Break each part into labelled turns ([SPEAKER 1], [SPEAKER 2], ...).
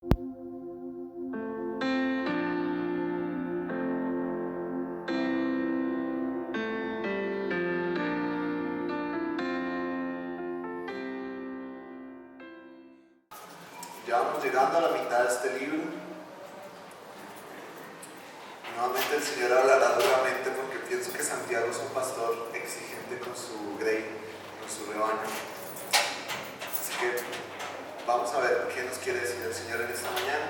[SPEAKER 1] Ya vamos llegando a la mitad de este libro. Nuevamente el Señor hablará duramente porque pienso que Santiago es un pastor exigente con su grey, con su rebaño. Así que vamos a ver qué nos quiere decir el Señor en esta mañana.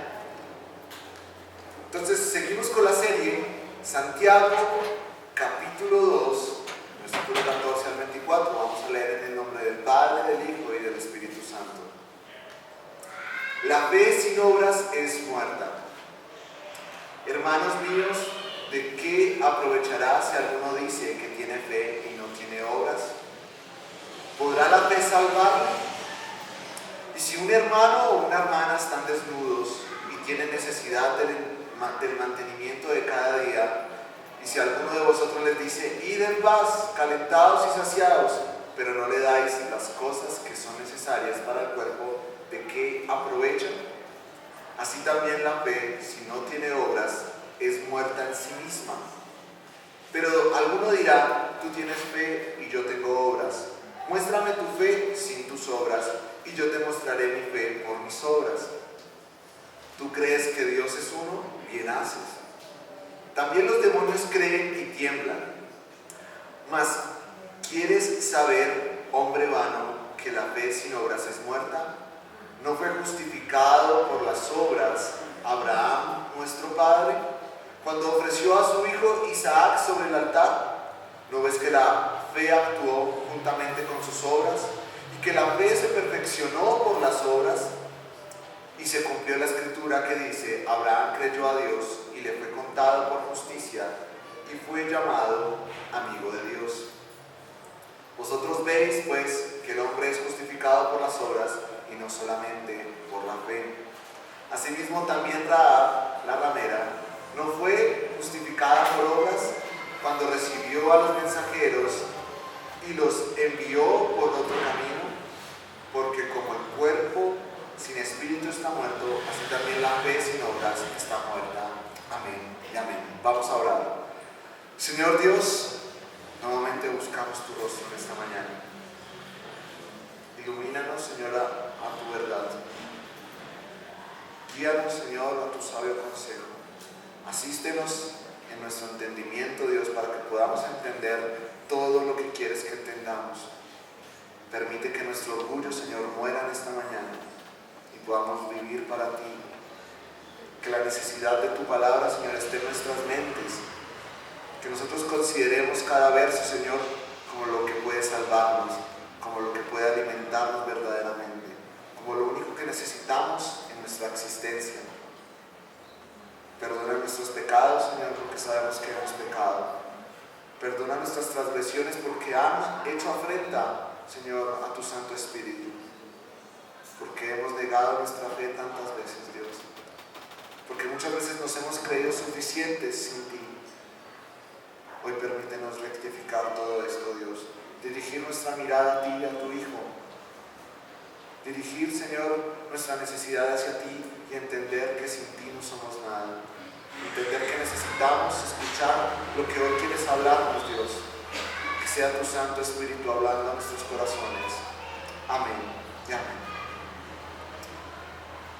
[SPEAKER 1] Entonces seguimos con la serie Santiago capítulo 2, versículos 14 al 24. Vamos a leer en el nombre del Padre, del Hijo y del Espíritu Santo. La fe sin obras es muerta. Hermanos míos, ¿de qué aprovechará si alguno dice que tiene fe y no tiene obras? ¿Podrá la fe salvarle? Y si un hermano o una hermana están desnudos y tienen necesidad del mantenimiento de cada día, y si alguno de vosotros les dice, id en paz, calentados y saciados, pero no le dais las cosas que son necesarias para el cuerpo, ¿de qué aprovechan? Así también la fe, si no tiene obras, es muerta en sí misma. Pero alguno dirá, tú tienes fe y yo tengo obras. Muéstrame tu fe sin tus obras, y yo te mostraré mi fe por mis obras. ¿Tú crees que Dios es uno? Bien haces. También los demonios creen y tiemblan. Mas, ¿quieres saber, hombre vano, que la fe sin obras es muerta? ¿No fue justificado por las obras Abraham, nuestro padre, cuando ofreció a su hijo Isaac sobre el altar? ¿No ves que la fe actuó juntamente con sus obras y que la fe se perfeccionó por las obras? Y se cumplió la escritura que dice, Abraham creyó a Dios y le fue contado por justicia y fue llamado amigo de Dios. Vosotros veis, pues, que el hombre es justificado por las obras y no solamente por la fe. Asimismo también Rahab, la ramera, no fue justificada por obras cuando recibió a los mensajeros y los envió por otro camino, porque como el cuerpo sin espíritu está muerto, así también la fe sin obras está muerta. Amén y amén. Vamos a orar. Señor Dios, nuevamente buscamos tu rostro en esta mañana. Ilumínanos, Señor, a tu verdad. Guíanos, Señor, a tu sabio consejo. Asístenos en nuestro entendimiento, Dios, para que podamos entender todo lo que quieres que entendamos. Permite que nuestro orgullo, Señor, muera en esta mañana y podamos vivir para ti. Que la necesidad de tu palabra, Señor, esté en nuestras mentes. Que nosotros consideremos cada verso, Señor, como lo que puede salvarnos, como lo que puede alimentarnos verdaderamente, como lo único que necesitamos en nuestra existencia. Perdona nuestros pecados, Señor, porque sabemos que hemos pecado. Perdona nuestras transgresiones porque han hecho afrenta, Señor, a tu Santo Espíritu. Porque hemos negado nuestra fe tantas veces, Dios. Porque muchas veces nos hemos creído suficientes sin ti. Hoy permítenos rectificar todo esto, Dios. Dirigir nuestra mirada a ti y a tu Hijo. Dirigir, Señor, nuestra necesidad hacia ti y entender que sin ti no somos nada. Entender que necesitamos escuchar lo que hoy quieres hablarnos, Dios. Que sea tu Santo Espíritu hablando a nuestros corazones. Amén y amén.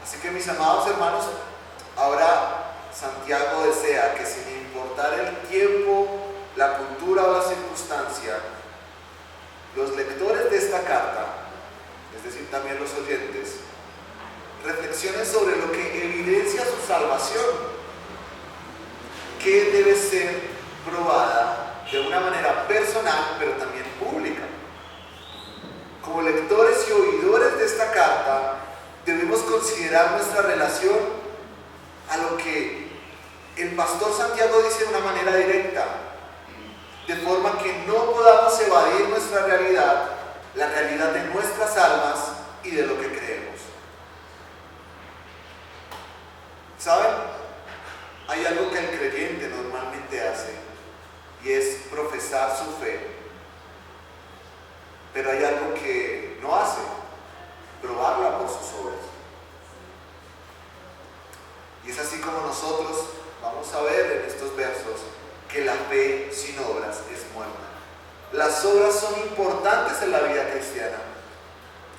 [SPEAKER 1] Así que, mis amados hermanos, ahora Santiago desea que, sin importar el tiempo, la cultura o la circunstancia, los lectores de esta carta, es decir, también los oyentes, reflexionen sobre lo que evidencia su salvación, que debe ser probada de una manera personal, pero también pública. Como lectores y oidores de esta carta, debemos considerar nuestra relación a lo que el pastor Santiago dice de una manera directa, de forma que no podamos evadir nuestra realidad, la realidad de nuestras almas y de lo que creemos. ¿Saben? Hay algo que el creyente normalmente hace y es profesar su fe, pero hay algo que no hace, probarla por sus obras. Y es así como nosotros vamos a ver en estos versos que la fe sin obras es muerta. Las obras son importantes en la vida cristiana,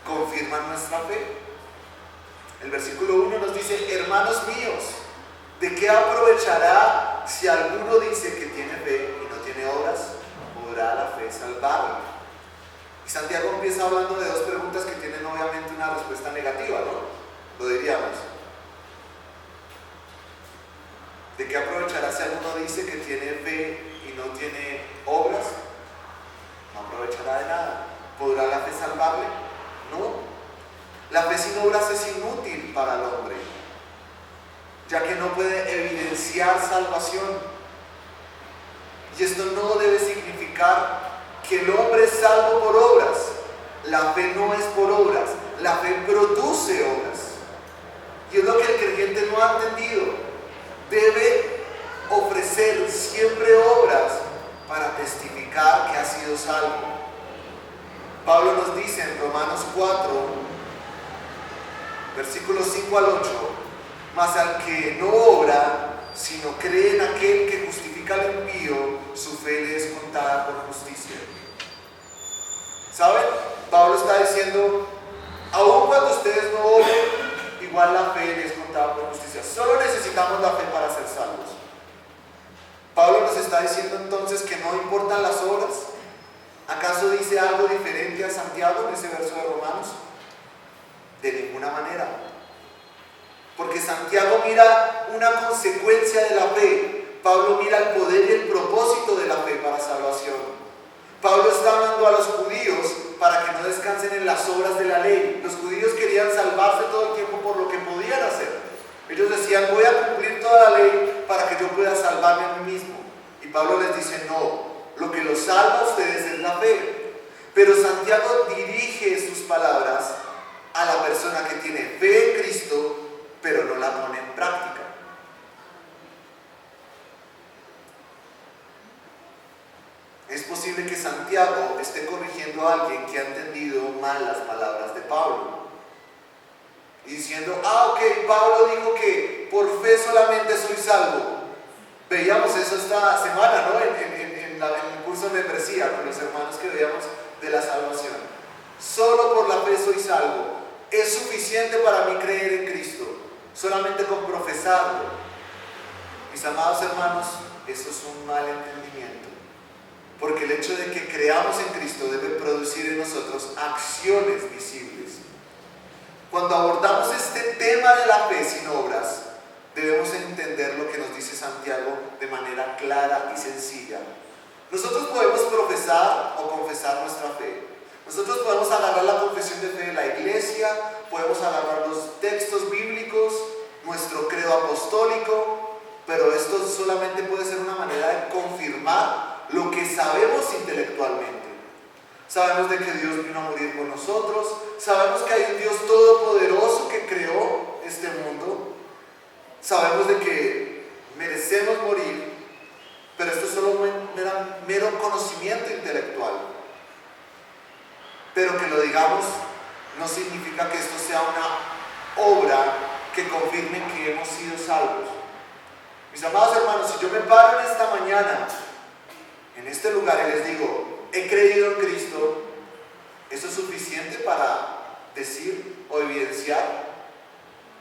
[SPEAKER 1] confirman nuestra fe. El versículo 1 nos dice: hermanos míos, ¿de qué aprovechará si alguno dice que tiene fe y no tiene obras? ¿Podrá la fe salvarlo? Y Santiago empieza hablando de dos preguntas que tienen obviamente una respuesta negativa, ¿no? Lo diríamos. ¿De qué aprovechará si alguno dice que tiene fe y no tiene obras? No aprovechará de nada. ¿Podrá la fe salvarle? No. La fe sin obras es inútil para el hombre, ya que no puede evidenciar salvación. Y esto no debe significar que el hombre es salvo por obras. La fe no es por obras, la fe produce obras. Y es lo que el creyente no ha entendido. Debe ofrecer siempre obras para testificar que ha sido salvo. Pablo nos dice en Romanos 4, versículos 5 al 8: mas al que no obra, sino cree en aquel que justifica al impío, su fe le es contada por justicia. ¿Saben? Pablo está diciendo, aun cuando ustedes no obren, igual la fe les es contada por justicia. Solo necesitamos la fe para ser salvos. Pablo nos está diciendo entonces que no importan las obras. ¿Acaso dice algo diferente a Santiago en ese verso de Romanos? De ninguna manera. Porque Santiago mira una consecuencia de la fe. Pablo mira el poder y el propósito de la fe para salvación. Pablo está hablando a los judíos para que no descansen en las obras de la ley. Los judíos querían salvarse todo el tiempo por lo que podían hacer. Ellos decían, voy a cumplir toda la ley para que yo pueda salvarme a mí mismo. Y Pablo les dice, no, lo que los salva a ustedes es la fe. Pero Santiago dirige sus palabras a la persona que tiene fe en Cristo, pero no la pone en práctica. Es posible que Santiago esté corrigiendo a alguien que ha entendido mal las palabras de Pablo. Y diciendo, ok, Pablo dijo que por fe solamente soy salvo. Veíamos eso esta semana, ¿no? En el curso de membresía con los hermanos que veíamos de la salvación. Solo por la fe soy salvo. Es suficiente para mí creer en Cristo. Solamente con profesarlo. Mis amados hermanos, eso es un mal entendimiento. Porque el hecho de que creamos en Cristo debe producir en nosotros acciones visibles. Cuando abordamos este tema de la fe sin obras, debemos entender lo que nos dice Santiago de manera clara y sencilla. Nosotros podemos profesar o confesar nuestra fe. Nosotros podemos agarrar la confesión de fe de la iglesia, podemos agarrar los textos bíblicos, nuestro credo apostólico, pero esto solamente puede ser una manera de confirmar lo que sabemos intelectualmente. Sabemos de que Dios vino a morir por nosotros, sabemos que hay un Dios todopoderoso que creó este mundo, sabemos de que merecemos morir, pero esto es solo un mero conocimiento intelectual. Pero que lo digamos no significa que esto sea una obra que confirme que hemos sido salvos. Mis amados hermanos, si yo me paro en esta mañana en este lugar y les digo, he creído en Cristo, ¿eso es suficiente para decir o evidenciar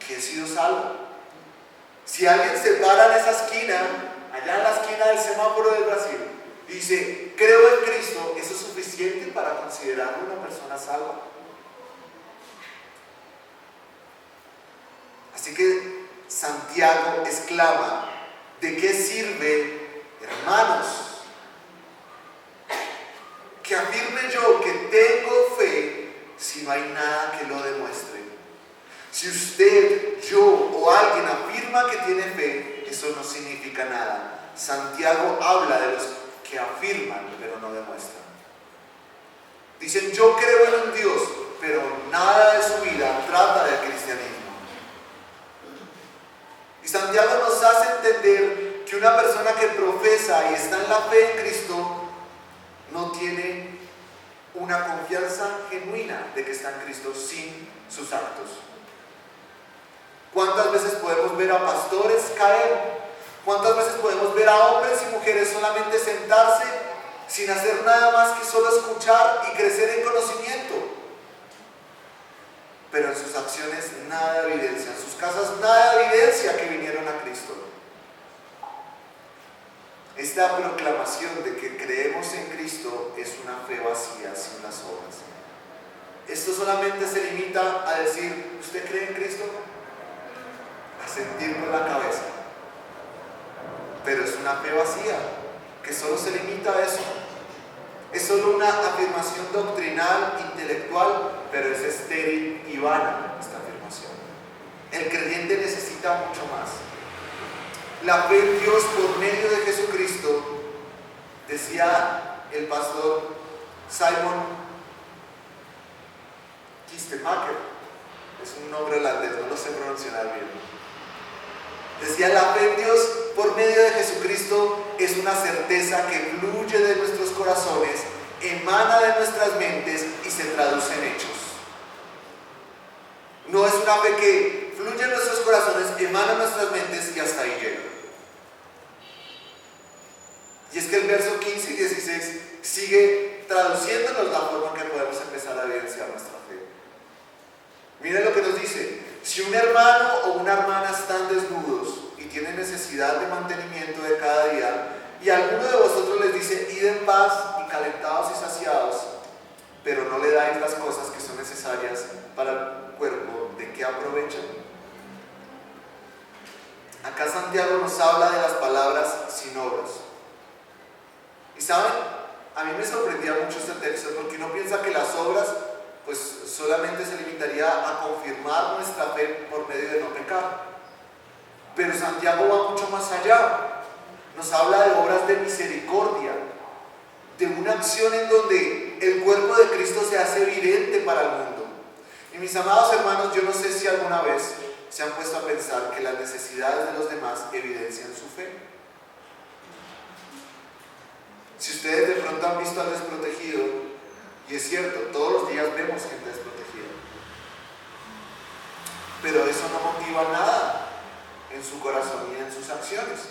[SPEAKER 1] que he sido salvo? Si alguien se para en esa esquina, allá en la esquina del semáforo del Brasil, y dice, creo en Cristo, ¿eso es suficiente para considerarlo una persona salva? Así que Santiago exclama, ¿de qué sirve, hermanos, que afirme yo que tengo fe si no hay nada que lo demuestre? Si usted, yo o alguien afirma que tiene fe, eso no significa nada. Santiago habla de los que afirman pero no demuestran. Dicen, yo creo en un Dios, pero nada de su vida trata del cristianismo. Y Santiago nos hace entender que una persona que profesa y está en la fe en Cristo no tiene una confianza genuina de que está en Cristo sin sus actos. ¿Cuántas veces podemos ver a pastores caer? ¿Cuántas veces podemos ver a hombres y mujeres solamente sentarse sin hacer nada más que solo escuchar y crecer en conocimiento? Pero en sus acciones nada de evidencia, en sus casas nada de evidencia que vinieron a Cristo. Esta proclamación de que creemos en Cristo es una fe vacía, sin las obras. Esto solamente se limita a decir, ¿usted cree en Cristo? A sentir con la cabeza. Pero es una fe vacía, que solo se limita a eso. Es solo una afirmación doctrinal, intelectual, pero es estéril y vana esta afirmación. El creyente necesita mucho más. La fe en Dios por medio de Jesucristo, decía el pastor Simon Kistemaker, es un nombre holandés, no lo sé pronunciar bien. Decía, la fe en Dios por medio de Jesucristo es una certeza que fluye de nuestros corazones, emana de nuestras mentes y se traduce en hechos. No es una fe que fluye en nuestros corazones, emana en nuestras mentes y hasta ahí llega. Y es que el verso 15 y 16 sigue traduciéndonos la forma en que podemos empezar a evidenciar nuestra fe. Miren lo que nos dice: si un hermano o una hermana están desnudos y tienen necesidad de mantenimiento de cada día, y alguno de vosotros les dice, id en paz y calentados y saciados, pero no le dais las cosas que son necesarias para el cuerpo, ¿de qué aprovechan? Acá Santiago nos habla de las palabras sin obras. Y saben, a mí me sorprendía mucho este texto, porque uno piensa que las obras pues solamente se limitaría a confirmar nuestra fe por medio de no pecar. Pero Santiago va mucho más allá. Nos habla de obras de misericordia, de una acción en donde el cuerpo de Cristo se hace evidente para el mundo. Y mis amados hermanos, yo no sé si alguna vez se han puesto a pensar que las necesidades de los demás evidencian su fe. Si ustedes de pronto han visto al desprotegido, y es cierto, todos los días vemos gente desprotegida, pero eso no motiva nada en su corazón y en sus acciones.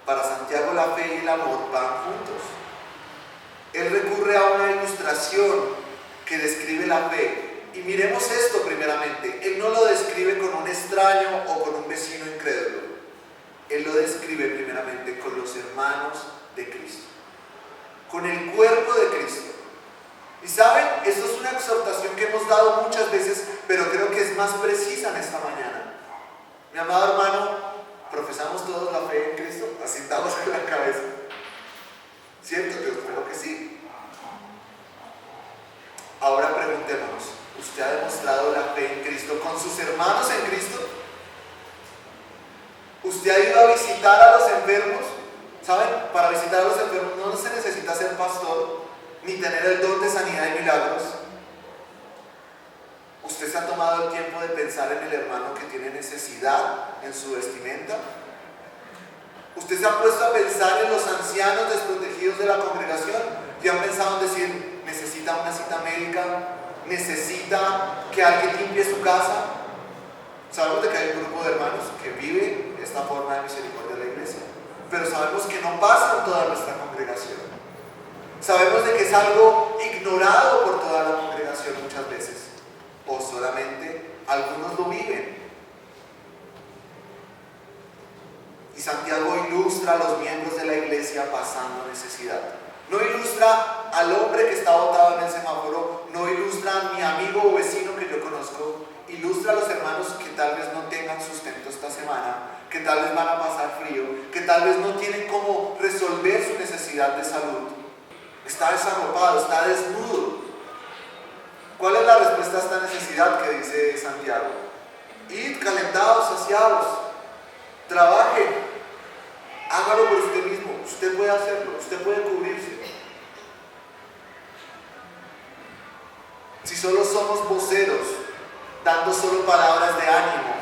[SPEAKER 1] Para Santiago la fe y el amor van juntos. Él recurre a una ilustración que describe la fe. Y miremos esto primeramente. Él no lo describe con un extraño o con un vecino incrédulo. Él lo describe primeramente con los hermanos de Cristo, con el cuerpo de Cristo. Y saben, esto es una exhortación que hemos dado muchas veces, pero creo que es más precisa en esta mañana. Mi amado hermano, ¿profesamos todos la fe en Cristo? Asentamos con la cabeza. ¿Cierto? Yo creo que sí. Ahora preguntémonos, ¿usted ha demostrado la fe en Cristo con sus hermanos en Cristo? ¿Usted ha ido a visitar a los enfermos? ¿Saben? Para visitar a los enfermos no se necesita ser pastor ni tener el don de sanidad y milagros. ¿Usted se ha tomado el tiempo de pensar en el hermano que tiene necesidad en su vestimenta? ¿Usted se ha puesto a pensar en los ancianos desprotegidos de la congregación y han pensado en decir, necesita una cita médica, necesita que alguien limpie su casa? Sabemos de que hay un grupo de hermanos que vive esta forma de misericordia de la iglesia, pero sabemos que no pasa en toda nuestra congregación. Sabemos de que es algo ignorado por toda la congregación muchas veces, o solamente algunos lo viven. Y Santiago ilustra a los miembros de la iglesia pasando necesidad. No ilustra al hombre que está botado en el semáforo, no ilustra a mi amigo o vecino que yo conozco, ilustra a los hermanos que tal vez no tengan sustento esta semana, que tal vez van a pasar frío, que tal vez no tienen cómo resolver su necesidad de salud. Está desarropado, está desnudo. ¿Cuál es la respuesta a esta necesidad que dice Santiago? Id calentados, saciados, trabajen, hágalo por usted mismo, usted puede hacerlo, usted puede cubrirse. Si solo somos voceros, dando solo palabras de ánimo,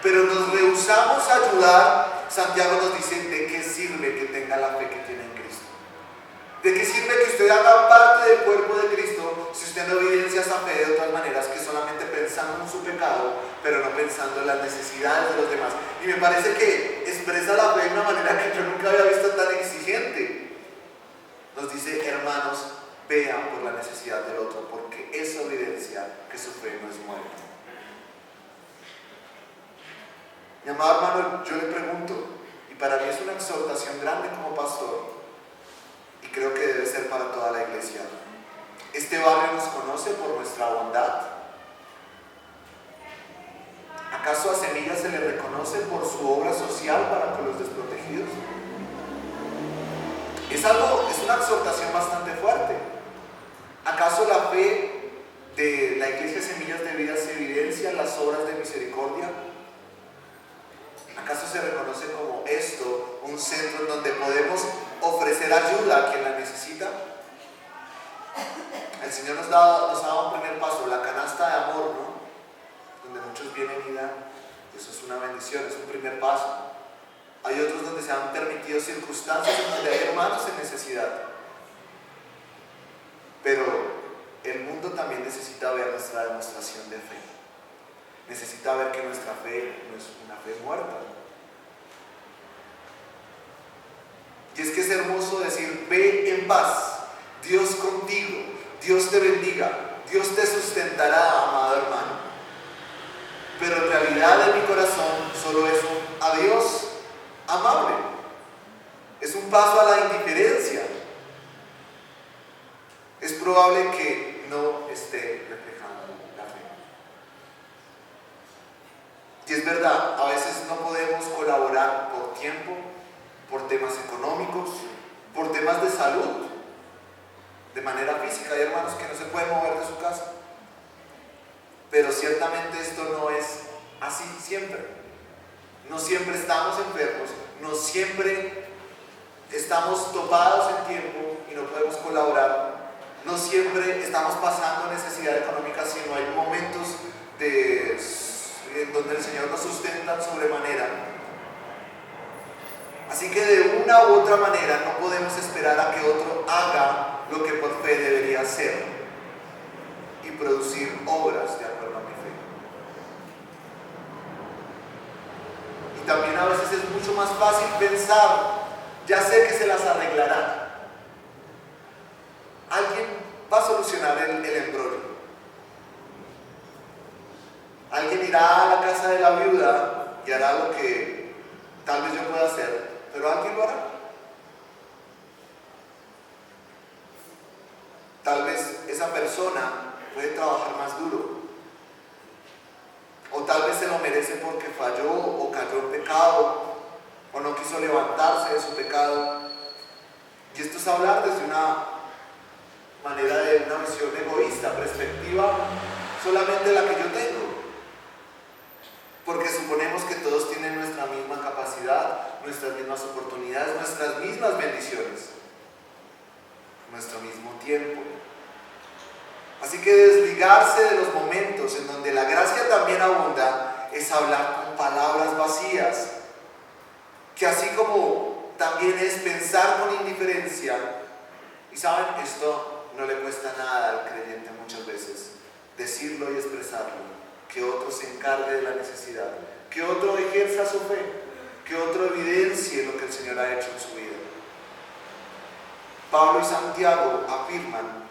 [SPEAKER 1] pero nos rehusamos a ayudar, Santiago nos dice, ¿de qué sirve que tenga la fe que tiene en Cristo? ¿De qué sirve que usted haga parte del cuerpo de Cristo si usted no evidencia esa fe de otras maneras que solamente pensando en su pecado, pero no pensando en las necesidades de los demás? Y me parece que expresa la fe de una manera que yo nunca había visto tan exigente. Nos dice: hermanos, vean por la necesidad del otro, porque eso evidencia que su fe no es muerta. Mi amado hermano, yo le pregunto, y para mí es una exhortación grande como pastor, y creo que debe ser para toda la iglesia: ¿este barrio nos conoce por nuestra bondad? ¿Acaso a Semillas se le reconoce por su obra social para con los desprotegidos? Es una exhortación bastante fuerte. ¿Acaso la fe de la iglesia Semillas de Vida se evidencia en las obras de misericordia? ¿Acaso se reconoce como esto un centro en donde podemos ofrecer ayuda a quien la necesita? El Señor nos da un primer paso, la canasta de amor, ¿no? Donde muchos vienen y dan. Eso es una bendición, es un primer paso. Hay otros donde se han permitido circunstancias en donde hay hermanos en necesidad. Pero el mundo también necesita ver nuestra demostración de fe. Necesita ver que nuestra fe no es una fe muerta. Y es que es hermoso decir: ve en paz, Dios contigo, Dios te bendiga, Dios te sustentará, amado hermano. Pero en realidad en mi corazón solo es un adiós amable. Es un paso a la indiferencia. Es probable que no esté reflejando la fe. Y es verdad, a veces no podemos colaborar por tiempo, por temas económicos, por temas de salud, de manera física. Hay hermanos que no se pueden mover de su casa. Pero ciertamente esto no es así siempre. No siempre estamos enfermos, no siempre estamos topados en tiempo y no podemos colaborar. No siempre estamos pasando necesidad económica, sino hay momentos en donde el Señor nos sustenta sobremanera. Así que de una u otra manera no podemos esperar a que otro haga lo que por fe debería hacer y producir obras de acuerdo a mi fe. Y también a veces es mucho más fácil pensar: ya sé que se las arreglarán. Alguien va a solucionar el embrollo. Alguien irá a la casa de la viuda y hará lo que tal vez yo pueda hacer, pero alguien lo hará. Tal vez esa persona puede trabajar más duro, o tal vez se lo merece porque falló o cayó en pecado, o no quiso levantarse de su pecado. Y esto es hablar desde una manera de una visión egoísta, perspectiva solamente la que yo tengo, porque suponemos que todos tienen nuestra misma capacidad, nuestras mismas oportunidades, nuestras mismas bendiciones, nuestro mismo tiempo. Así que desligarse de los momentos en donde la gracia también abunda es hablar con palabras vacías, que así como también es pensar con indiferencia. Y saben, esto no le cuesta nada al creyente muchas veces, decirlo y expresarlo, que otro se encargue de la necesidad, que otro ejerza su fe, que otro evidencie lo que el Señor ha hecho en su vida. Pablo y Santiago afirman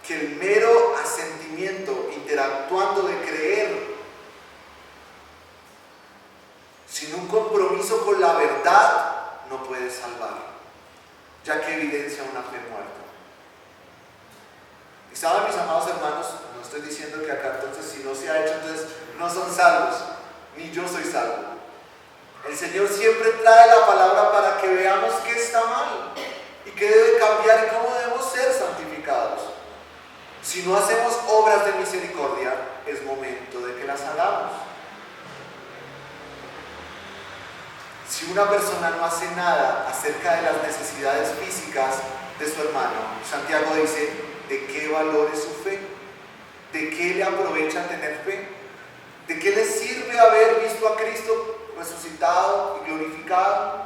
[SPEAKER 1] que el mero asentimiento, interactuando de creer, sin un compromiso con la verdad, no puede salvar, ya que evidencia una fe muerta. Y saben, mis amados hermanos, no estoy diciendo que acá entonces si no se ha hecho, entonces no son salvos, ni yo soy salvo. El Señor siempre trae la palabra para que veamos qué está mal y qué debe cambiar y cómo debemos ser santificados. Si no hacemos obras de misericordia, es momento de que las hagamos. Si una persona no hace nada acerca de las necesidades físicas de su hermano, Santiago dice: ¿de qué valor es su fe? ¿De qué le aprovecha tener fe? ¿De qué le sirve haber visto a Cristo resucitado y glorificado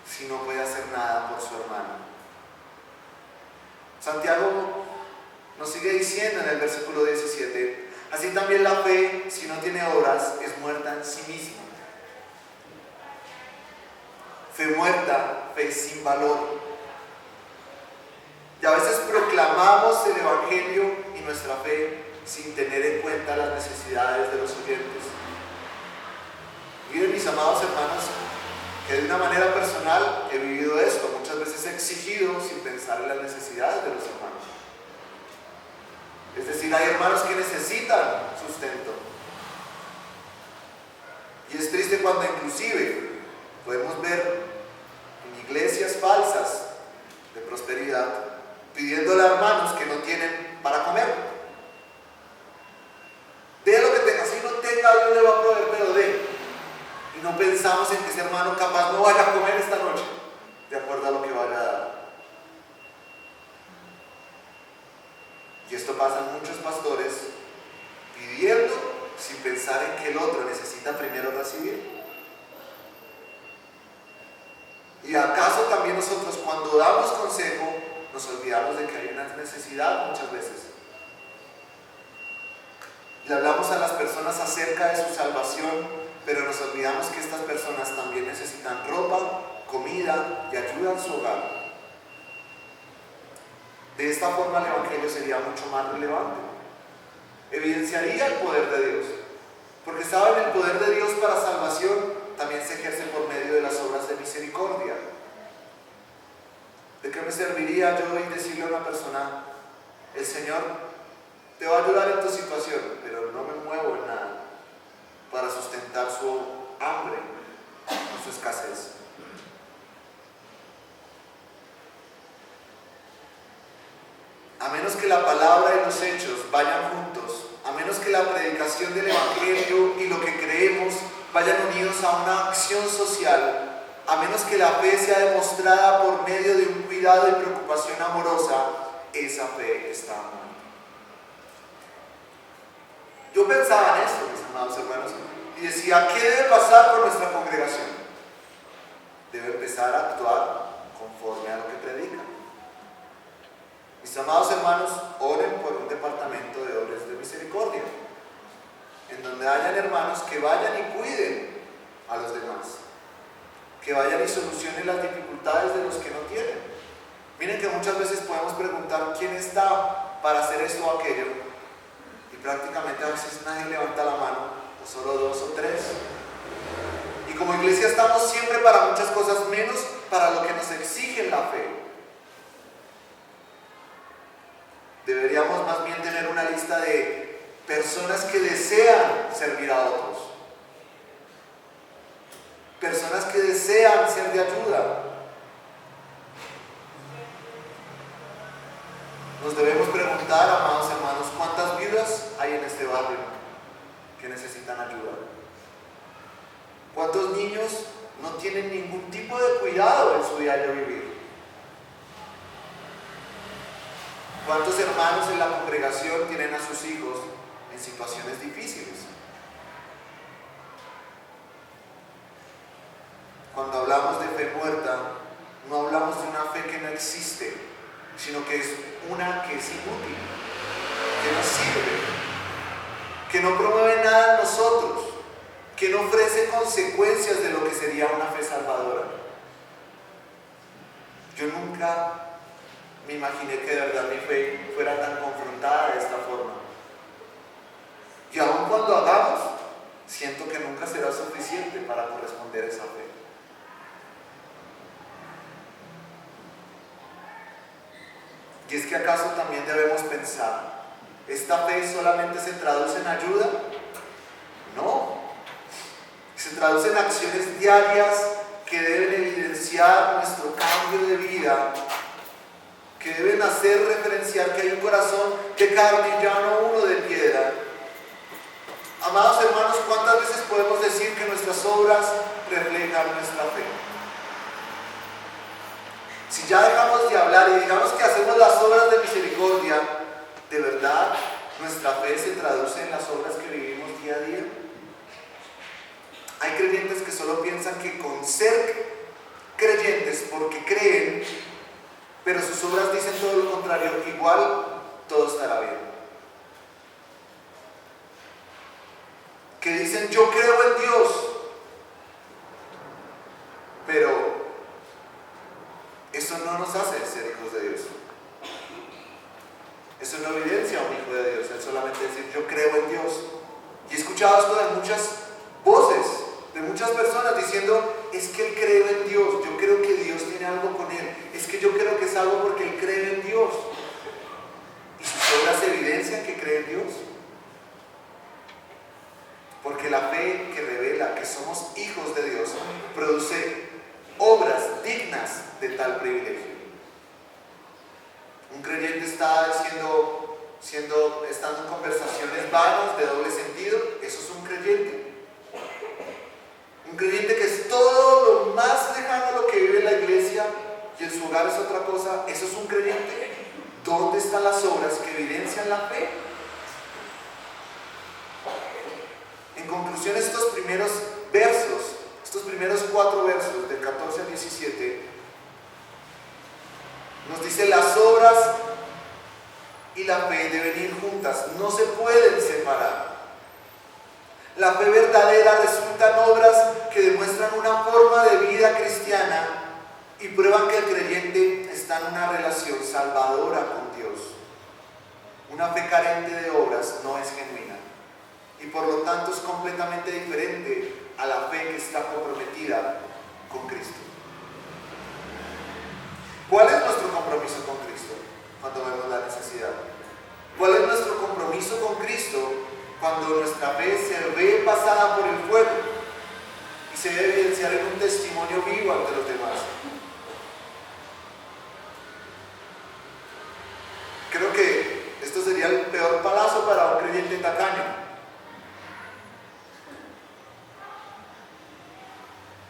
[SPEAKER 1] si no puede hacer nada por su hermano? Santiago nos sigue diciendo en el versículo 17, así también la fe, si no tiene obras, es muerta en sí misma. Fe muerta, fe sin valor. Y a veces proclamamos el Evangelio y nuestra fe sin tener en cuenta las necesidades de los oyentes. Miren, mis amados hermanos, que de una manera personal he vivido esto, muchas veces he exigido sin pensar en las necesidades de los hermanos. Es decir, hay hermanos que necesitan sustento. Y es triste cuando inclusive podemos ver en iglesias falsas de prosperidad pidiéndole a hermanos que no tienen para comer. Dé lo que tenga, si no tenga, Dios le va a proveer, pero dé. Y no pensamos en que ese hermano capaz no vaya a comer esta noche, de acuerdo a lo que vaya a dar. Y esto pasa en muchos pastores, pidiendo sin pensar en que el otro necesita primero recibir. ¿Y acaso también nosotros cuando damos consejo nos olvidamos de que hay una necesidad muchas veces? Le hablamos a las personas acerca de su salvación, pero nos olvidamos que estas personas también necesitan ropa, comida y ayuda en su hogar. De esta forma el Evangelio sería mucho más relevante. Evidenciaría el poder de Dios. Porque saben, el poder de Dios para salvación también se ejerce por medio de las obras de misericordia. ¿De qué me serviría yo hoy decirle a una persona, el Señor te va a ayudar en tu situación, pero no me muevo en nada para sustentar su hambre o su escasez? A menos que la palabra y los hechos vayan juntos, a menos que la predicación del Evangelio y lo que creemos vayan unidos a una acción social, a menos que la fe sea demostrada por medio de un cuidado y preocupación amorosa, esa fe está muerta. Yo pensaba en esto, mis amados hermanos, y decía, ¿qué debe pasar con nuestra congregación? Debe empezar a actuar conforme a lo que predica. Mis amados hermanos, oren por un departamento de obras de misericordia, en donde hayan hermanos que vayan y cuiden a los demás, que vayan y solucionen las dificultades de los que no tienen. Miren que muchas veces podemos preguntar quién está para hacer esto o aquello, y prácticamente a veces nadie levanta la mano, o solo 2 o 3. Y como iglesia estamos siempre para muchas cosas, menos para lo que nos exige la fe. Deberíamos más bien tener una lista de personas que desean servir a otros, personas que desean ser de ayuda. Nos debemos preguntar, amados hermanos, ¿cuántas viudas hay en este barrio que necesitan ayuda? ¿Cuántos niños no tienen ningún tipo de cuidado en su diario vivir? ¿Cuántos hermanos en la congregación tienen a sus hijos en situaciones difíciles? Cuando hablamos de fe muerta, no hablamos de una fe que no existe, sino que es una que es inútil, que no sirve, que no promueve nada en nosotros, que no ofrece consecuencias de lo que sería una fe salvadora. Yo nunca me imaginé que de verdad mi fe fuera tan confrontada de esta forma. Y aun cuando hagamos, siento que nunca será suficiente para corresponder a esa fe. Y es que acaso también debemos pensar, ¿esta fe solamente se traduce en ayuda? No. Se traduce en acciones diarias que deben evidenciar nuestro cambio de vida, que deben hacer referenciar que hay un corazón de carne y ya no uno de piedra. Amados hermanos, ¿cuántas veces podemos decir que nuestras obras reflejan nuestra fe? Si ya dejamos de hablar y digamos que hacemos las obras de misericordia, ¿de verdad nuestra fe se traduce en las obras que vivimos día a día? Hay creyentes que solo piensan que con ser creyentes porque creen, pero sus obras dicen todo lo contrario, igual todo estará bien. Que dicen, yo creo en Dios, pero eso no nos hace ser hijos de Dios. Eso no evidencia a un hijo de Dios, es solamente decir, yo creo en Dios. Y he escuchado esto de muchas voces, de muchas personas diciendo, es que él cree en Dios, yo creo que Dios tiene algo con él, es que yo creo que es algo porque él cree en Dios. ¿Y sus obras evidencian que cree en Dios? Porque la fe que revela que somos hijos de Dios produce obras dignas de tal privilegio. Un creyente está estando en conversaciones vanas de doble sentido, eso es un creyente. Un creyente que es todo lo más lejano a lo que vive la iglesia y en su hogar es otra cosa, eso es un creyente. ¿Dónde están las obras que evidencian la fe? En conclusión, estos primeros versos, estos primeros 4 versos, del 14 al 17, nos dice las obras y la fe deben ir juntas, no se pueden separar. La fe verdadera resulta en obras que demuestran una forma de vida cristiana y prueban que el creyente está en una relación salvadora con Dios. Una fe carente de obras no es genuina y por lo tanto es completamente diferente a la fe que está comprometida con Cristo. ¿Cuál es nuestro compromiso con Cristo cuando vemos la necesidad? ¿Cuál es nuestro compromiso con Cristo cuando nuestra fe se ve pasada por el fuego y se debe evidenciar en un testimonio vivo ante los demás? Creo que esto sería el peor palazo para un creyente tacaño.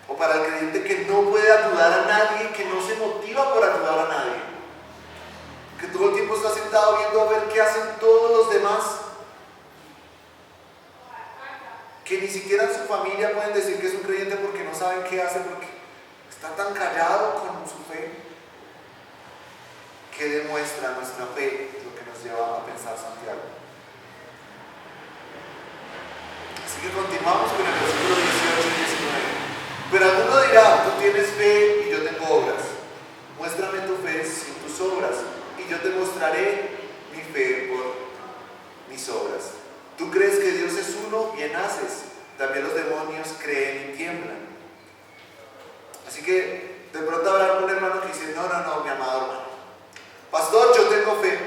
[SPEAKER 1] O para el creyente que no puede ayudar a nadie, que no se motiva por ayudar a nadie, que todo el tiempo está sentado viendo a ver qué hacen todos los demás, que ni siquiera en su familia pueden decir que es un creyente porque no saben qué hace, porque está tan callado con su fe. ¿Qué demuestra nuestra fe? Es lo que nos lleva a pensar Santiago. Así que continuamos con el versículo 18 y 19. Pero alguno dirá, tú tienes fe y yo tengo obras. Muéstrame tu fe sin tus obras y yo te mostraré mi fe por mis obras. Tú crees que Dios es uno, bien haces. También los demonios creen y tiemblan. Así que de pronto habrá algún hermano que dice, no, mi amado hermano. Pastor, yo tengo fe.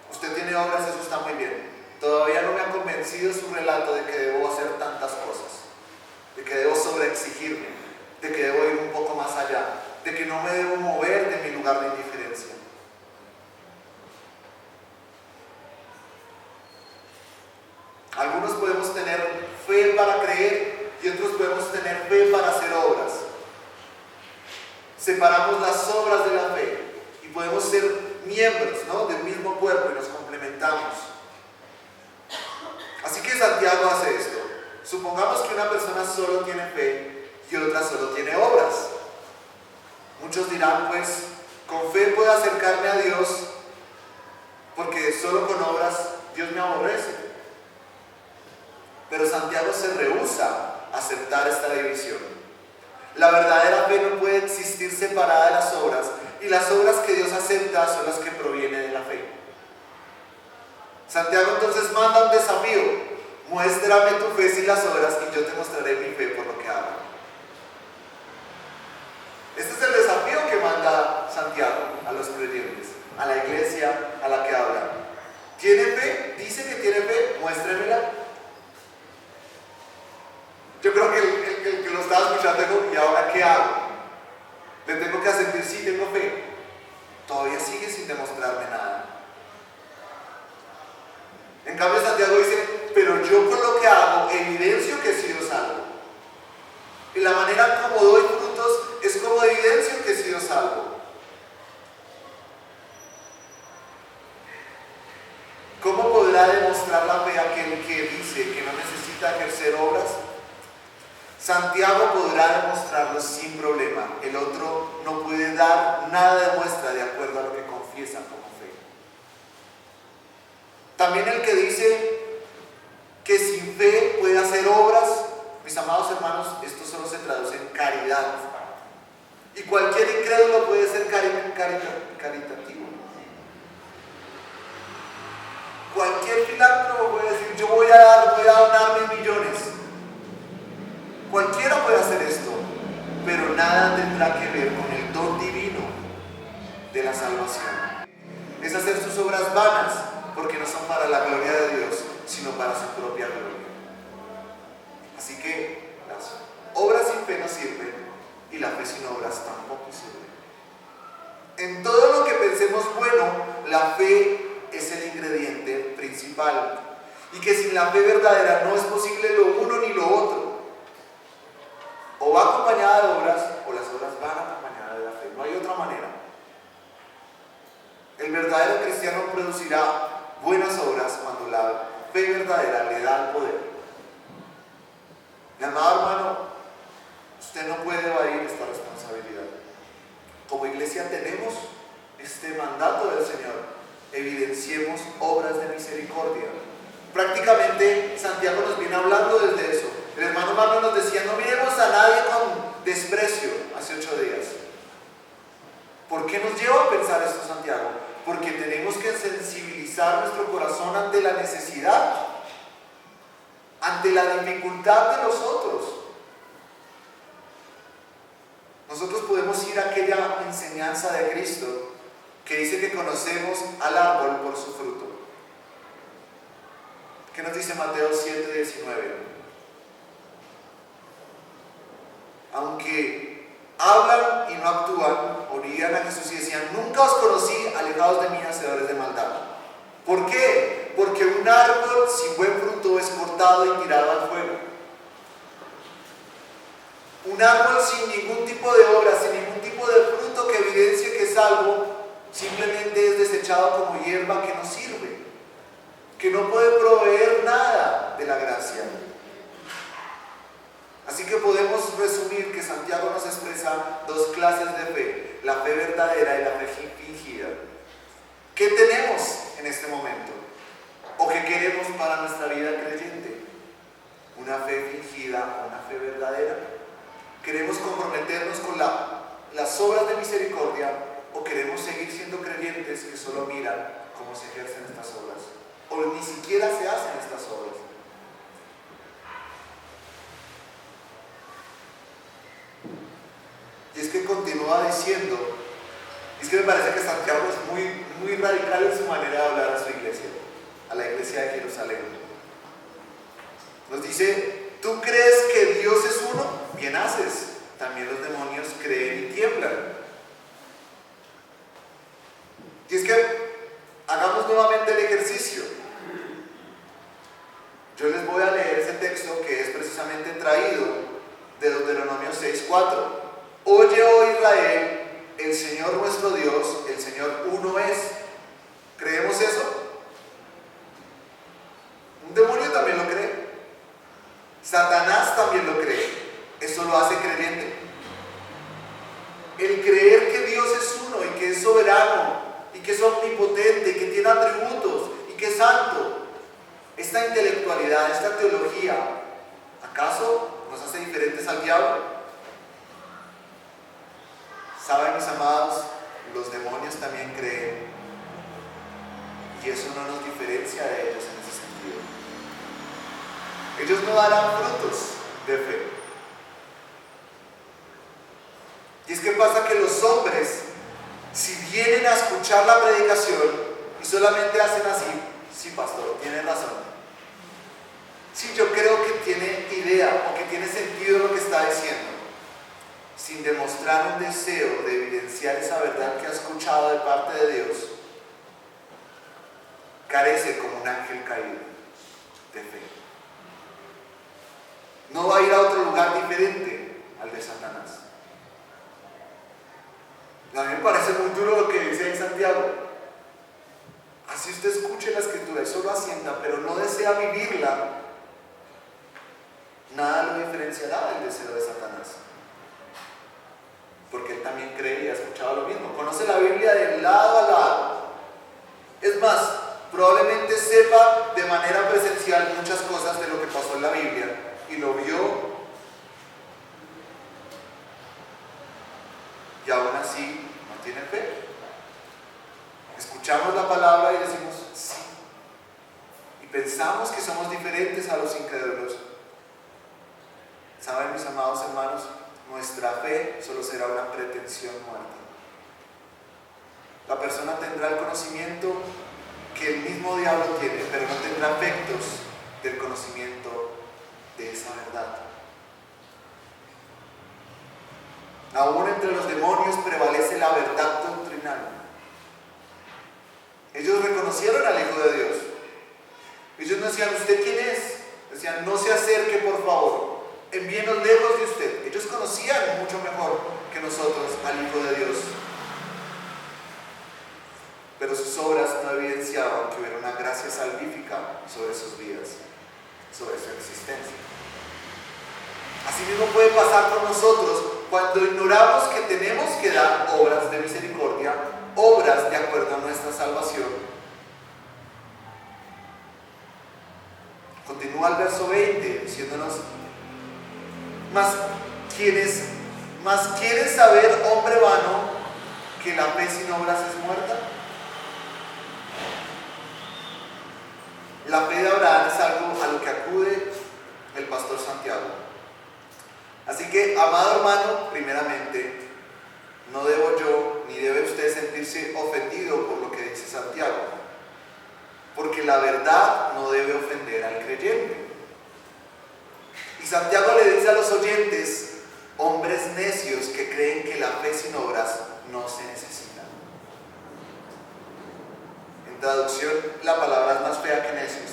[SPEAKER 1] Usted tiene obras, eso está muy bien. Todavía no me ha convencido su relato de que debo hacer tantas cosas, de que debo sobreexigirme, de que debo ir un poco más allá, de que no me debo mover de mi lugar de indiferencia. Algunos podemos tener fe para creer y otros podemos tener fe para hacer obras. Separamos las obras de la fe y podemos ser miembros, ¿no?, del mismo cuerpo y nos complementamos. Así que Santiago hace esto. Supongamos que una persona solo tiene fe y otra solo tiene obras. Muchos dirán, pues, con fe puedo acercarme a Dios porque solo con obras Dios me aborrece. Pero Santiago se rehúsa a aceptar esta división. La verdadera fe no puede existir separada de las obras, y las obras que Dios acepta son las que provienen de la fe. Santiago entonces manda un desafío: muéstrame tu fe sin las obras y yo te mostraré mi fe por lo que hago. Este es el desafío que manda Santiago a los creyentes, a la iglesia a la que habla. ¿Tiene fe? Dice que tiene fe, muéstremela. Yo creo que el que lo estaba escuchando dijo, ¿y ahora qué hago? Le tengo que asentir, sí, tengo fe. Todavía sigue sin demostrarme nada. En cambio Santiago dice, pero yo con lo que hago evidencio que he sido salvo. Y la manera como doy frutos es como evidencio que he sido salvo. ¿Cómo podrá demostrar la fe aquel que dice que no necesita ejercer obras? Santiago podrá demostrarlo sin problema. El otro no puede dar nada de muestra de acuerdo a lo que confiesa como fe. También el que dice que sin fe puede hacer obras, mis amados hermanos, esto solo se traduce en caridad. Y cualquier incrédulo puede ser caritativo. Cualquier filántropo puede decir, yo voy a donar 1.000 millones. Cualquiera puede hacer esto, pero nada tendrá que ver con el don divino de la salvación. Es hacer sus obras vanas, porque no son para la gloria de Dios, sino para su propia gloria. Así que las obras sin fe no sirven, y la fe sin obras tampoco sirve. En todo lo que pensemos bueno, la fe es el ingrediente principal, y que sin la fe verdadera no es posible lo uno ni lo otro. O va acompañada de obras, o las obras van acompañadas de la fe. No hay otra manera. El verdadero cristiano producirá buenas obras cuando la fe verdadera le da el poder. Mi amado hermano, usted no puede evadir esta responsabilidad. Como iglesia tenemos este mandato del Señor: evidenciemos obras de misericordia. Prácticamente Santiago nos viene hablando desde eso. El hermano Magno nos decía, no miremos a nadie con desprecio hace 8 días. ¿Por qué nos lleva a pensar esto, Santiago? Porque tenemos que sensibilizar nuestro corazón ante la necesidad, ante la dificultad de los otros. Nosotros podemos ir a aquella enseñanza de Cristo que dice que conocemos al árbol por su fruto. ¿Qué nos dice Mateo 7:19? Aunque hablan y no actúan, oían a Jesús y decían, nunca os conocí, alejados de mí, hacedores de maldad. ¿Por qué? Porque un árbol sin buen fruto es cortado y tirado al fuego. Un árbol sin ningún tipo de obra, sin ningún tipo de fruto que evidencie que es salvo, simplemente es desechado como hierba que no sirve, que no puede proveer nada de la gracia. Así que podemos resumir que Santiago nos expresa 2 clases de fe: la fe verdadera y la fe fingida. ¿Qué tenemos en este momento? ¿O qué queremos para nuestra vida creyente? ¿Una fe fingida o una fe verdadera? ¿Queremos comprometernos con las obras de misericordia o queremos seguir siendo creyentes que solo miran cómo se ejercen estas obras? O ni siquiera se hacen estas obras. Y es que continúa diciendo, es que me parece que Santiago es muy radical en su manera de hablar a su iglesia, a la iglesia de Jerusalén. Nos dice, ¿tú crees que Dios es uno? Bien haces. También los demonios creen y tiemblan. Y es que hagamos nuevamente el ejercicio. Yo les voy a leer ese texto que es precisamente traído de Deuteronomio 6:4. Oye, oh Israel, el Señor nuestro Dios, el Señor uno es. ¿Creemos eso? Un demonio también lo cree. Satanás también lo cree. Eso lo hace creyente. El creer que Dios es uno y que es soberano y que es omnipotente y que tiene atributos y que es santo. Esta intelectualidad, esta teología, ¿acaso nos hace diferentes al diablo? ¿Saben, mis amados? Los demonios también creen y eso no nos diferencia de ellos en ese sentido. Ellos no darán frutos de fe. Y es que pasa que los hombres, si vienen a escuchar la predicación y solamente hacen así, sí, pastor, tiene razón. Sí, yo creo que tiene idea o que tiene sentido lo que está diciendo, sin demostrar un deseo de evidenciar esa verdad que ha escuchado de parte de Dios, carece como un ángel caído de fe. No va a ir a otro lugar diferente al de Satanás. A mí me parece muy duro lo que dice ahí Santiago. Así usted escuche la escritura y solo asienta, pero no desea vivirla, nada lo diferencia diferenciará del deseo de Satanás. Porque él también cree y ha escuchado lo mismo. Conoce la Biblia de lado a lado. Es más, probablemente sepa de manera presencial muchas cosas de lo que pasó en la Biblia y lo vio, y aún así no tiene fe. Escuchamos la palabra y decimos sí, y pensamos que somos diferentes a los incrédulos. ¿Saben, mis amados hermanos? Nuestra fe solo será una pretensión muerta. La persona tendrá el conocimiento que el mismo diablo tiene, pero no tendrá efectos del conocimiento de esa verdad. Aún entre los demonios prevalece la verdad doctrinal. Ellos reconocieron al Hijo de Dios. Ellos no decían, ¿usted quién es? Decían, no se acerque, por favor, envíenos lejos de usted. Ellos conocían mucho mejor que nosotros al Hijo de Dios. Pero sus obras no evidenciaban que hubiera una gracia salvífica sobre sus vidas, sobre su existencia. Así mismo puede pasar con nosotros cuando ignoramos que tenemos que dar obras de misericordia, obras de acuerdo a nuestra salvación. Continúa el verso 20 diciéndonos, mas quieren saber, hombre vano, que la fe sin obras es muerta. La fe de Abraham es algo a lo que acude el pastor Santiago. Así que, amado hermano, primeramente, no debo yo ni debe usted sentirse ofendido por lo que dice Santiago, porque la verdad no debe ofender al creyente. Y Santiago le dice a los oyentes, hombres necios que creen que la fe sin obras no se necesita. En traducción, la palabra es más fea que necios.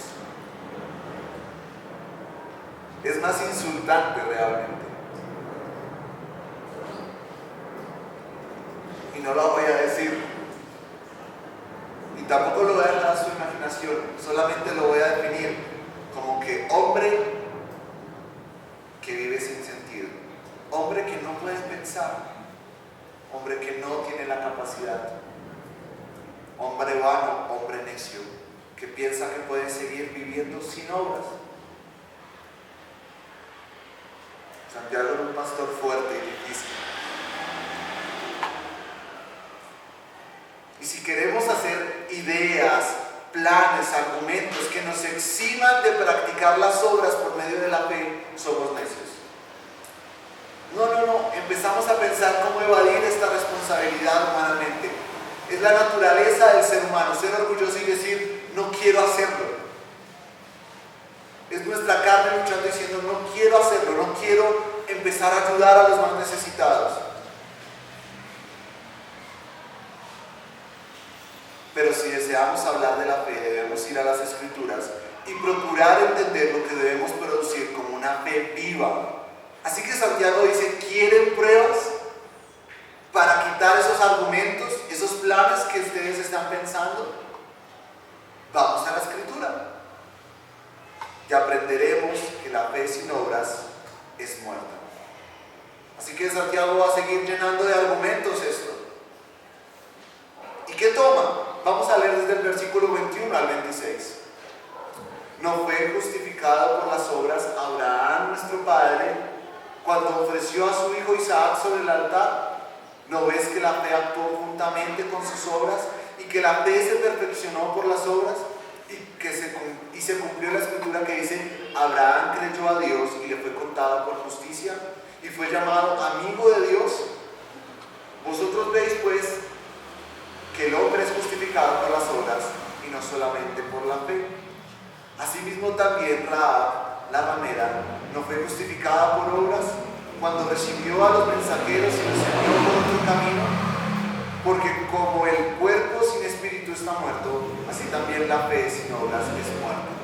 [SPEAKER 1] Es más insultante realmente. Y no lo voy a decir, y tampoco lo voy a dejar a su imaginación, solamente lo voy a definir como que hombre que vive sin sentido, hombre que no puedes pensar, hombre que no tiene la capacidad, hombre vano, hombre necio, que piensa que puede seguir viviendo sin obras. Santiago era un pastor fuerte y difícil. Y si queremos hacer ideas, planes, argumentos que nos eximan de practicar las obras por medio de la fe, somos necios. No, empezamos a pensar cómo evadir esta responsabilidad humanamente. Es la naturaleza del ser humano, ser orgulloso y decir, no quiero hacerlo. Es nuestra carne luchando diciendo, no quiero hacerlo, no quiero empezar a ayudar a los más necesitados. Pero si deseamos hablar de la fe, debemos ir a las Escrituras y procurar entender lo que debemos producir como una fe viva. Así que Santiago dice, ¿quieren pruebas para quitar esos argumentos, esos planes que ustedes están pensando? Vamos a la Escritura y aprenderemos que la fe sin obras es muerta. Así que Santiago va a seguir llenando de argumentos esto. ¿Y qué toma? Vamos a leer desde el versículo 21 al 26. ¿No fue justificado por las obras Abraham, nuestro padre, cuando ofreció a su hijo Isaac sobre el altar? ¿No ves que la fe actuó juntamente con sus obras y que la fe se perfeccionó por las obras? Y se cumplió la escritura que dice, Abraham creyó a Dios y le fue contada por justicia y fue llamado amigo de Dios. Vosotros veis pues que el hombre es justificado por las obras y no solamente por la fe. Asimismo también Rahab, la ramera, no fue justificada por obras cuando recibió a los mensajeros y los envió por otro camino, porque como el cuerpo sin espíritu está muerto, así también la fe sin obras es muerta.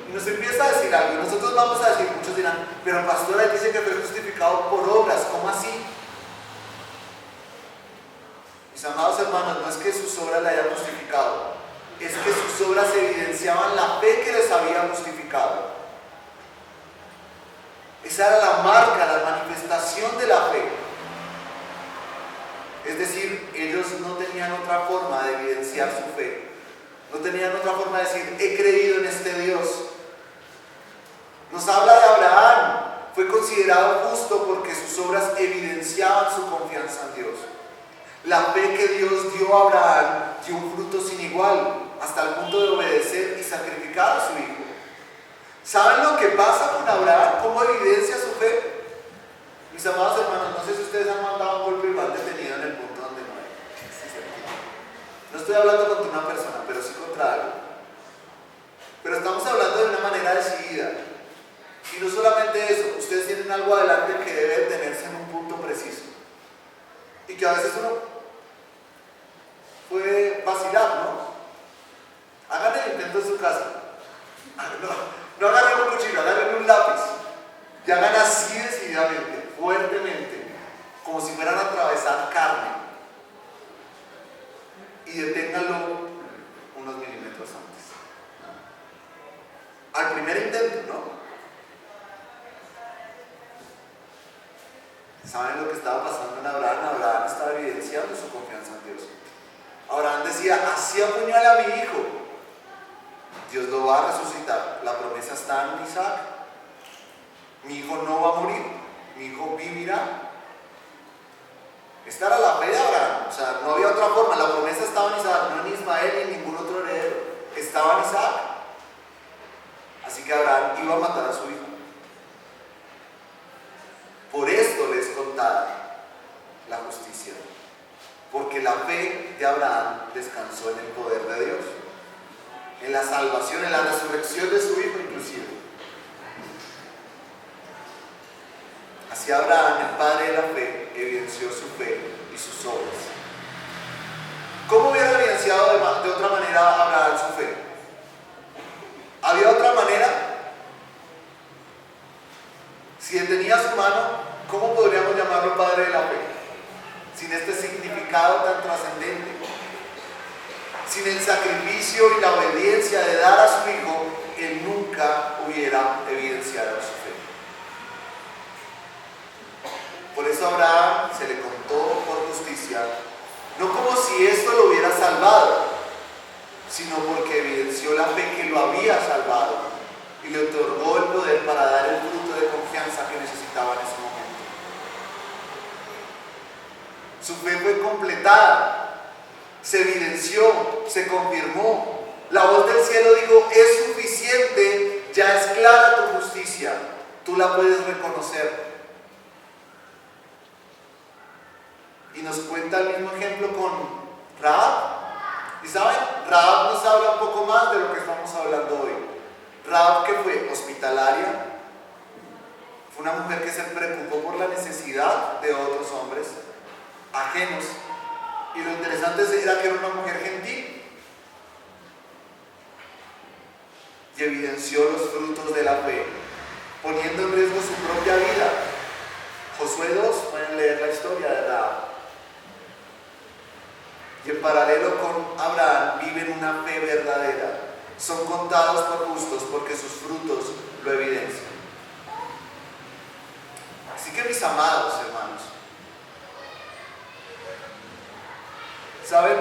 [SPEAKER 1] Y nos empieza a decir algo, y nosotros vamos a decir, muchos dirán, pero el pastor ahí dice que fue justificado por obras, ¿cómo así? Mis amados hermanos, no es que sus obras la hayan justificado, es que sus obras evidenciaban la fe que les había justificado. Esa era la marca, la manifestación de la fe. Es decir, ellos no tenían otra forma de evidenciar su fe. No tenían otra forma de decir, he creído en este Dios. Nos habla de Abraham. Fue considerado justo porque sus obras evidenciaban su confianza en Dios. La fe que Dios dio a Abraham dio un fruto sin igual, hasta el punto de obedecer y sacrificar a su hijo. ¿Saben lo que pasa con Abraham? ¿Cómo evidencia su fe? Mis amados hermanos, no sé si ustedes han mandado un golpe y lo han detenido en el punto donde no hay. No estoy hablando contra una persona, pero sí contra algo. Pero estamos hablando de una manera decidida. Y no solamente eso, ustedes tienen algo adelante que debe detenerse en un punto preciso. Y que a veces uno puede vacilar, ¿no? Hagan el intento en su casa. No agarren un cuchillo, agarren un lápiz. Y hagan así decididamente, fuertemente, como si fueran a atravesar carne. Y deténganlo unos milímetros antes. Al primer intento, ¿no? ¿Saben lo que estaba pasando en Abraham? Abraham estaba evidenciando su confianza en Dios. Abraham decía, así apuñala a mi hijo. Dios lo va a resucitar. La promesa está en Isaac. Mi hijo no va a morir. Mi hijo vivirá. Esta era la fe de Abraham. O sea, no había otra forma. La promesa estaba en Isaac, no en Ismael ni en ningún otro heredero. Estaba en Isaac. Así que Abraham iba a matar a su hijo. Por esto les contaba la justicia. Porque la fe de Abraham descansó en el poder de Dios. En la salvación, en la resurrección de su hijo inclusive. Así Abraham, el padre de la fe, evidenció su fe y sus obras. ¿Cómo hubiera evidenciado de otra manera Abraham su fe? ¿Había otra manera? Si detenía su mano, ¿cómo podríamos llamarlo padre de la fe? Sin este significado tan trascendente. Sin el sacrificio y la obediencia de dar a su hijo, él nunca hubiera evidenciado su fe. Por eso a Abraham se le contó por justicia, no como si esto lo hubiera salvado, sino porque evidenció la fe que lo había salvado y le otorgó el poder para dar el fruto de confianza que necesitaba en ese momento. Su fe fue completada. Se evidenció, se confirmó. La voz del cielo dijo, es suficiente, ya es clara tu justicia, tú la puedes reconocer. Y nos cuenta el mismo ejemplo con Rahab. Y saben, Rahab nos habla un poco más de lo que estamos hablando hoy. Rahab, que fue hospitalaria, fue una mujer que se preocupó por la necesidad de otros hombres ajenos. Y lo interesante era que era una mujer gentil y evidenció los frutos de la fe, poniendo en riesgo su propia vida. Josué 2, pueden leer la historia de Rahab. Y en paralelo con Abraham viven una fe verdadera. Son contados por justos porque sus frutos lo evidencian. Así que mis amados hermanos, ¿saben?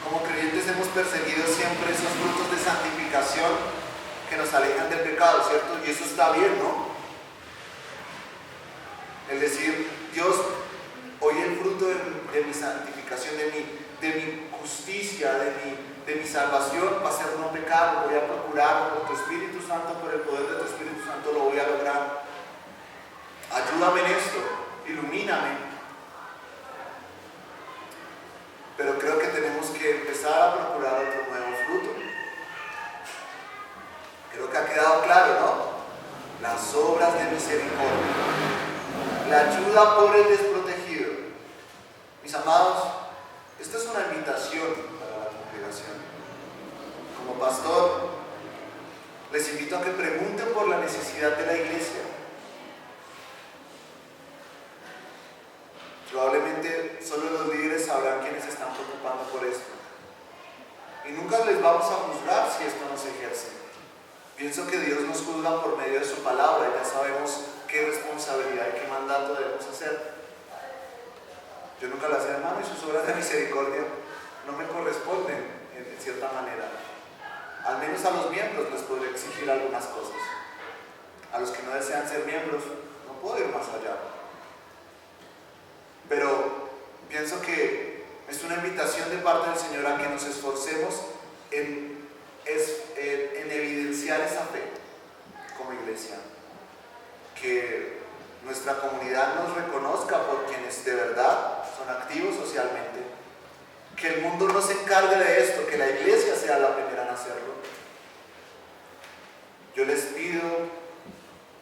[SPEAKER 1] Como creyentes hemos perseguido siempre esos frutos de santificación que nos alejan del pecado, ¿cierto? Y eso está bien, ¿no? Es decir, Dios, hoy el fruto de mi santificación, de mi justicia, de mi salvación va a ser no pecar, lo voy a procurar por tu Espíritu Santo, por el poder de tu Espíritu Santo lo voy a lograr. Ayúdame en esto, ilumíname. Pero creo que tenemos que empezar a procurar otro nuevo fruto. Creo que ha quedado claro, ¿no? Las obras de misericordia, la ayuda por el desprotegido. Mis amados, esta es una invitación para la congregación. Como pastor, les invito a que pregunten por la necesidad de la iglesia. Probablemente solo los líderes sabrán quiénes se están preocupando por esto. Y nunca les vamos a juzgar si esto no se ejerce. Pienso que Dios nos juzga por medio de su palabra y ya sabemos qué responsabilidad y qué mandato debemos hacer. Yo nunca lo hacía, hermano, y sus obras de misericordia no me corresponden en cierta manera. Al menos a los miembros les podría exigir algunas cosas. A los que no desean ser miembros, no puedo ir más allá. Pero pienso que es una invitación de parte del Señor a que nos esforcemos en evidenciar esa fe como iglesia. Que nuestra comunidad nos reconozca por quienes de verdad son activos socialmente. Que el mundo no se encargue de esto, que la iglesia sea la primera en hacerlo. Yo les pido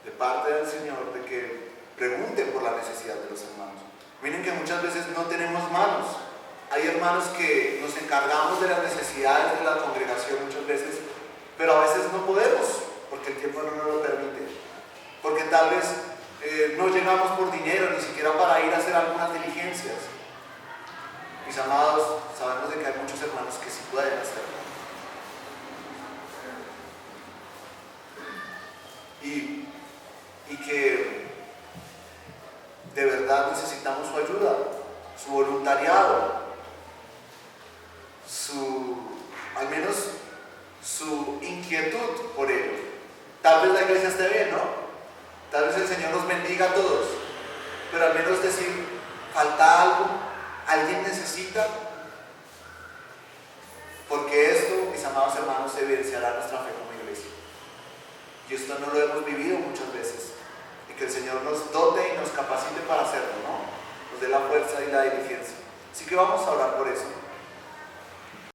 [SPEAKER 1] de parte del Señor de que pregunten por la necesidad de los hermanos. Miren que muchas veces no tenemos manos. Hay hermanos que nos encargamos de las necesidades de la congregación muchas veces, pero a veces no podemos, porque el tiempo no nos lo permite. Porque tal vez no llegamos por dinero, ni siquiera para ir a hacer algunas diligencias. Mis amados, sabemos de que hay muchos hermanos que sí pueden hacerlo. Y que de verdad necesitamos su ayuda, su voluntariado, al menos su inquietud por ello. Tal vez la iglesia esté bien, ¿no? Tal vez el Señor nos bendiga a todos, pero al menos decir, falta algo, alguien necesita, porque esto, mis amados hermanos, evidenciará nuestra fe como iglesia. Y esto no lo hemos vivido muchas veces. Y que el Señor nos dote y nos capacite para hacerlo, ¿no? Nos dé la fuerza y la diligencia. Así que vamos a orar por eso.